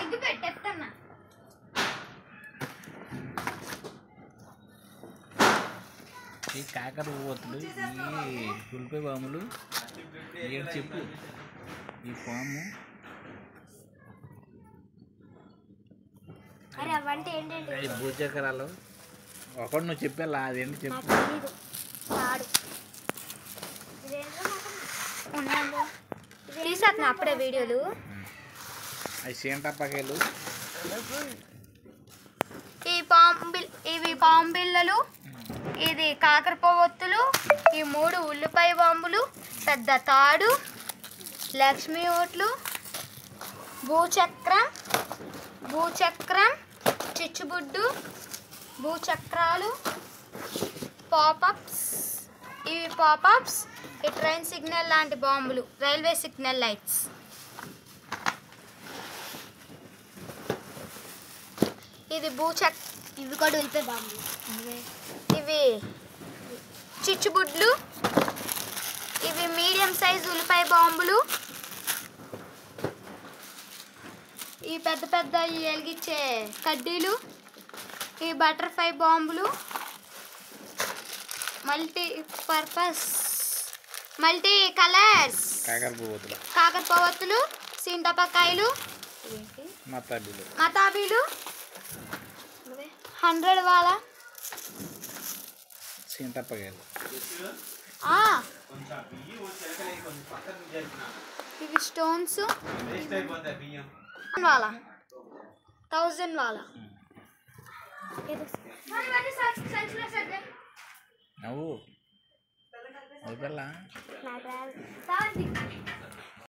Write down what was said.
Egg పెట్టేస్తున్నా. ఈ కాకర పోతులు, ఈ ఉల్లిపాయ బాములు ఏంటి చెప్పు. ఈ పాము ఈ భూచక్రాలు ఒకటి నువ్వు చెప్పేలా అదేంటి చెప్పు. తీసేస్తున్నా అప్పుడే వీడియోలు. అవి సీంటప్పకాయలు, ఇవి పాము బిళ్ళలు, ఇది కాకర పొవత్తులు, ఈ 3 ఉల్లిపాయ బాంబులు, పెద్ద తాడు, లక్ష్మీ ఓట్లు, భూచక్రం, చిచ్చుబుడ్డు, భూచక్రాలు, పాపప్స్, ఇవి పాపప్స్, ఈ ట్రైన్ సిగ్నల్ లాంటి బాంబులు, రైల్వే సిగ్నల్ లైట్స్. ఇది ఇవి కూడా ఉల్లిపాయ బాంబులు. ఇవి చిచ్చుబుడ్లు, ఇవి మీడియం సైజ్ ఉల్లిపాయ బాంబులు, ఈ పెద్ద పెద్ద వెలిగించే కడ్డీలు, ఈ బటర్ఫ్లై బాంబులు, మల్టీ కలర్స్ కాకర పొవత్తులు, సింటపకాయలు, మతాబీలు, 100 వాలా సింటప్పకాయలు, ఇవి స్టోన్స్ వాలా 1000 వాలా. నువ్వు